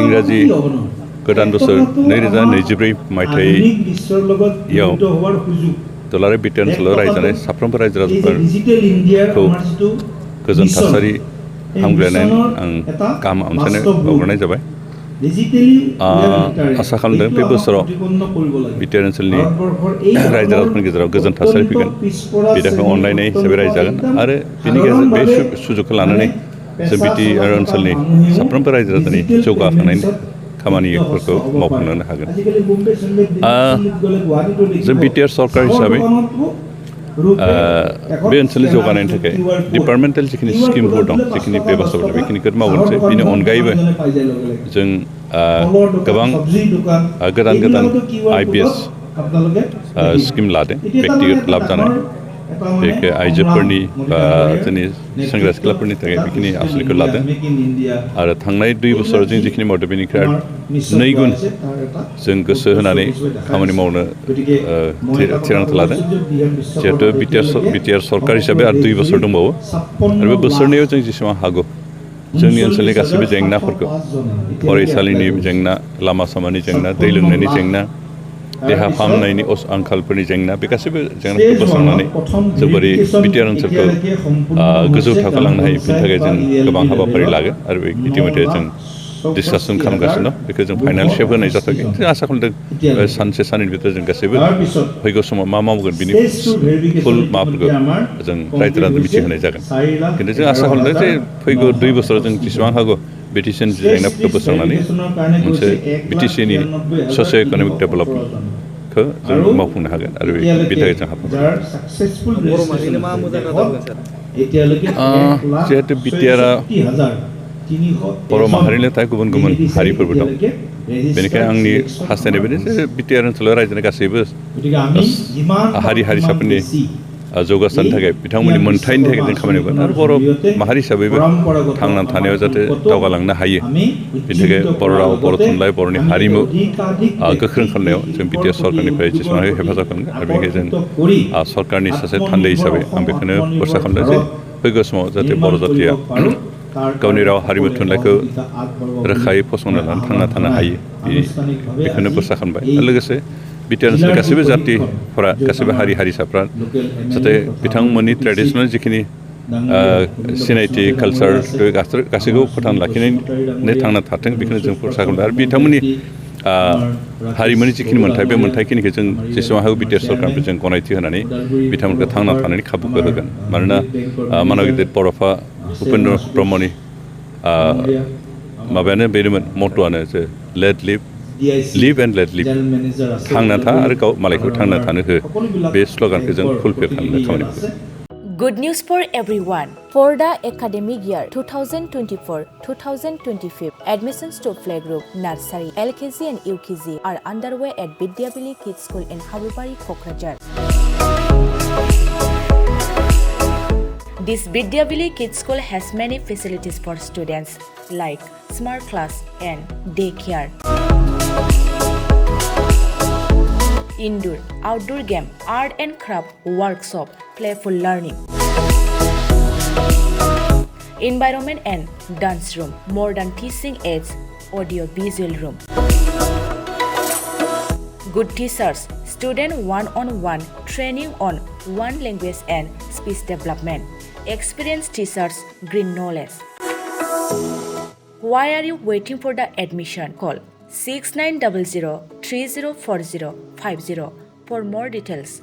इंराजि गोदान बोसोर 2024 मायथाइयाव दुलाराय बिटिआर ओनसोलाव रायजो जानाय साफ्रोमबो रायजो राजाफोरखौ गोजोन थासारि हामग्लायनाय आं गाहाम हामलायनाय बावहरनाय जाबाय। आसा खालामदों बे बोसोराव बिटिआर ओनसोलनि रायजो राजाफोरनि गेजेराव गोजोन थासारि फैगोन, बिदाखौ अनलायनाय हिसाबै रायजो जागोन आरो बेनि गेजेरजों बे सुजुगखौ लानानै जों बिटिआर ओनसोलनि साफ्रोमबो रायजो राजानि जौगाखांनायनि खामानिफोरखौ मावफुंलांनो हागोन। जों बिटिआर सरकार हिसाबै बे ओनसोलनि जौगानायनि थाखाय डिपार्टमेन्टेल जिखिनि स्किमफोर दं, जिखिनि बेबस्थाफोर दं, बेखिनिखौ मावगोनसै। बेनि अनगायैबो जों गोबां गोदान IBS स्किम लादों, बेक्तिगत लाब जानाय। बेखौ आइजोफोरनि बा जोंनि सेंग्रा सिख्लाफोरनि थाखाय बेखिनि आसनिखौ लादों आरो थांनाय 2 बोसोराव जों जिखिनि मावदों बेनिफ्राय 2 गुन जों गोसो होनानै खामानि मावनो थिरांथा लादों। जिहेतु बिटिआर सरकार हिसाबै आरो 2 बोसोर दंबावो आरो बे बोसोरनैयाव जों जेसेबां हागौ जोंनि ओनसोलनि गासैबो जेंनाफोरखौ, फरायसालिनि जेंना, लामा सामानि जेंना, दै लोंनायनि जेंना, देहा फाहामनायनि आंखालफोरनि जेंना, बे गासैबो जेंनाफोरखौ बोस्रांनानै जों बोरै बिटिआर ओनसोलखौ गोजौ थाखोआव लांनो हायो बेनि थाखाय जों गोबां हाबाफारि लागोन आरो बे इतिमধ্যे जों डिसकासन खालामगासिनो दं। बेखौ जों फाइनाल शेप होनाय जाथाराखै। जों आसा खालामदों सानसे साननैनि भितर जों गासैबो फैगौ समाव मा मावगोन बिनि फुल माबाफोरखौ जों रायजो राजानो मिथिहोनाय जागोन। खिन्थु जों आसा खालामदों जे फैगौ 2 बोसोराव जों जेसेबां हागौ बिटिसिनि जेंनाफोरखौ बोस्रांनानै मोनसे बिटिसिनि ससिय' इक'नमिक डेभेलपमेन्टखौ जों मावफुंनो हागोन आरो बेनि थाखाय जों हाबाफारि जिहेतु बिटिआरआ बर' माहारिल' थाय गुबुन गुबुन हारिफोरबो दं। बेनिखायनो आंनि हास्थायनाय बेनो जे बिटिआर ओनसोलाव रायजो जानाय गासैबो हारि हारिसाफोरनि जौगासारनि थाखाय, बिथांमोननि मोनथायनि थाखाय जों खामानि मावगोन आरो बर' माहारि हिसाबैबो थांनानै थानायाव जाहाथे दावगालांनो हायो बेनि थाखाय बर' राव, बर' थुनलाइ, बर'नि हारिमु गोख्रों खालामनायाव जों बिटिआर सरकारनिफ्राय जेसेबां हायो हेफाजाब खालामगोन आरो बेनिखायनो जों सरकारनि सासे थान्दै हिसाबै आं बेखौनो भरसा खालामदों जे फैगौ समाव जाहाथे बर' जातिया गावनि राव, हारिमु, थुनलाइखौ रोखायै फसंना लानानै थांना थानो हायो, बेखौनो भरसा खालामबाय। आरो लोगोसे बिटिआर ओनसोलनि गासैबो जातिफोरा, गासैबो हारि हारिसाफ्रा जाहाथे बिथांमोननि ट्रेडिसनेल जिखिनि सिनायथि, कालचार गासैखौबो फोथांना लाखिनानै थांना थाथों, बेखौनो जों भरसा खालामदों आरो बिथांमोननि हारिमुनि जिखिनि मोन्थाय, बे मोन्थायखिनिखौ जों जेसेबां हागौ बिटिआर सरकारनिफ्राय जों गनायथि होनानै बिथांमोनखौ थांना थानायनि खाबुखौ होगोन। मानोना मानब गिदिर बड'फा उपेन्द्र ब्रह्मनि माबायानो बेनोमोन, मट'आनो जे लिभ एन्ड लेट लिभ, थांना था आरो गाव मालायखौ थांना थानो हो, बे स्ल'गानखौ जों फुलफिल खालामनो खामानि मावगोन। Good news for everyone. For the academic year 2024-2025, admissions to playgroup, nursery, LKG and UKG are underway at Bidyabili Kids School in Habubari, Kokrajhar. This Bidyabili Kids School has many facilities for students like smart class and daycare, indoor, outdoor game, art and craft workshop, playful learning, environment and dance room, modern teaching aids, audio visual room, good teachers, student one-on-one training on one language and speech development, experienced teachers, green knowledge. Why are you waiting for the admission? Call 6900 304050 for more details.